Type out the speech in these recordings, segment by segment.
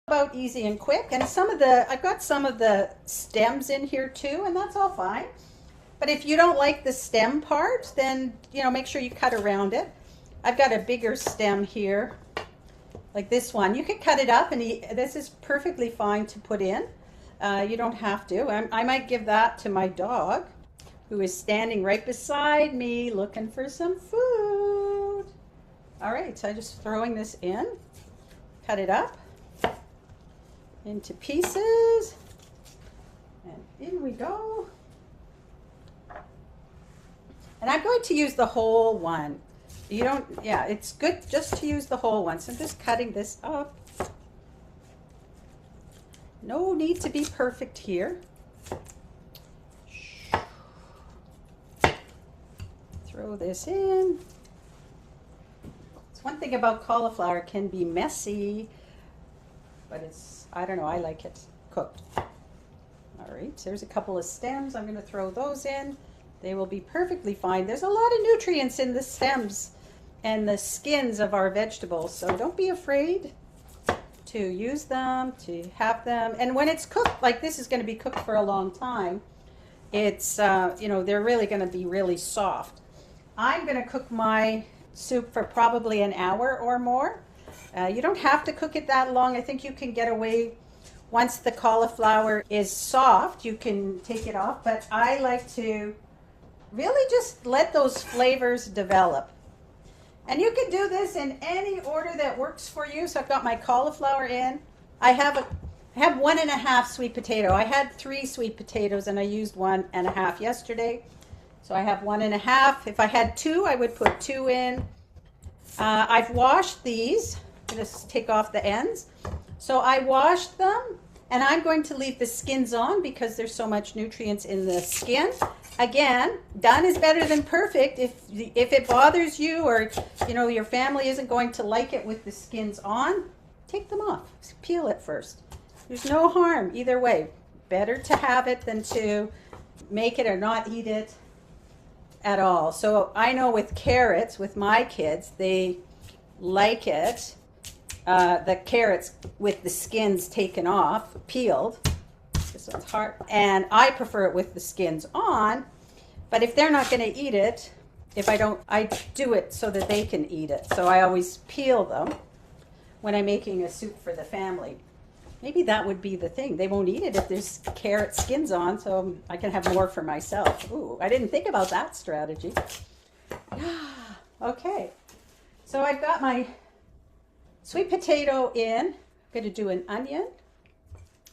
About easy and quick. And I've got some of the stems in here too, and that's all fine. But if you don't like the stem part, then, make sure you cut around it. I've got a bigger stem here, like this one. You can cut it up, and this is perfectly fine to put in. You don't have to. I might give that to my dog, who is standing right beside me looking for some food. All right, so I'm just throwing this in, cut it up into pieces, and in we go. And I'm going to use the whole one. It's good just to use the whole one. So I'm just cutting this up. No need to be perfect here. Throw this in. It's one thing about cauliflower, it can be messy, but I don't know, I like it cooked. All right, so there's a couple of stems. I'm going to throw those in. They will be perfectly fine. There's a lot of nutrients in the stems and the skins of our vegetables, so don't be afraid to use them, to have them. And when it's cooked, like this is going to be cooked for a long time, it's, they're really going to be really soft. I'm going to cook my soup for probably an hour or more. You don't have to cook it that long. I think you can get away. Once the cauliflower is soft, you can take it off, but I like to really just let those flavors develop. And you can do this in any order that works for you. So I've got my cauliflower in. I have 1.5 sweet potato. I had 3 sweet potatoes and I used 1.5 yesterday. So I have 1.5. If I had 2, I would put 2 in. I've washed these. I'm going to take off the ends. So I washed them, and I'm going to leave the skins on because there's so much nutrients in the skin. Again, done is better than perfect. If it bothers you, or your family isn't going to like it with the skins on, take them off. Peel it first. There's no harm either way. Better to have it than to make it or not eat it at all. So I know with carrots, with my kids, they like it. The carrots with the skins taken off, peeled. This one's hard. And I prefer it with the skins on. But if they're not going to eat it, I do it so that they can eat it. So I always peel them when I'm making a soup for the family. Maybe that would be the thing. They won't eat it if there's carrot skins on, so I can have more for myself. Ooh, I didn't think about that strategy. Okay, so I've got my sweet potato in. I'm going to do an onion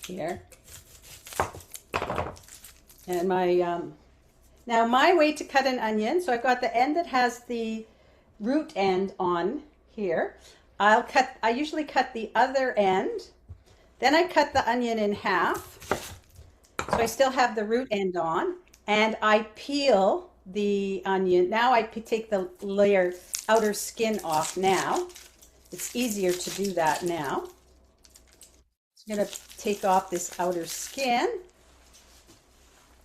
here. And now my way to cut an onion, so I've got the end that has the root end on here. I usually cut the other end. Then I cut the onion in half, so I still have the root end on, and I peel the onion. Now I take the outer skin off now. It's easier to do that now. I'm going to take off this outer skin,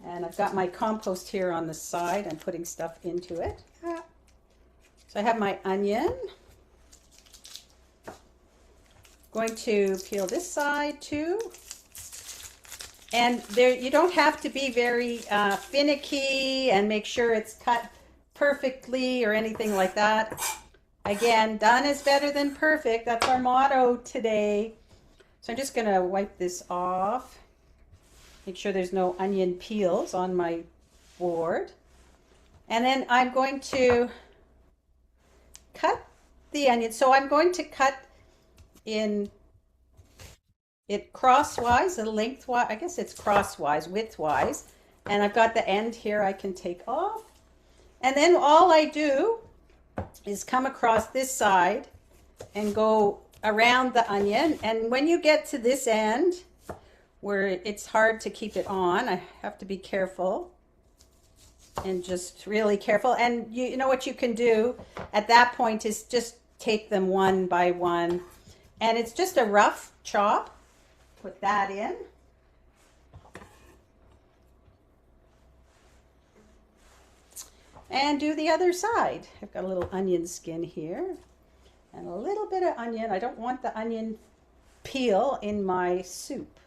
and I've got my compost here on the side. I'm putting stuff into it. So I have my onion. Going to peel this side too. And there, you don't have to be very finicky and make sure it's cut perfectly or anything like that. Again, done is better than perfect. That's our motto today. So I'm just going to wipe this off. Make sure there's no onion peels on my board. And then I'm going to cut the onion. So I'm going to cut in it crosswise and lengthwise. I guess it's crosswise, widthwise. And I've got the end here I can take off. And then all I do is come across this side and go around the onion. And when you get to this end where it's hard to keep it on, I have to be careful and just really careful. And you know what you can do at that point is just take them one by one. And it's just a rough chop. Put that in. And do the other side. I've got a little onion skin here and a little bit of onion. I don't want the onion peel in my soup.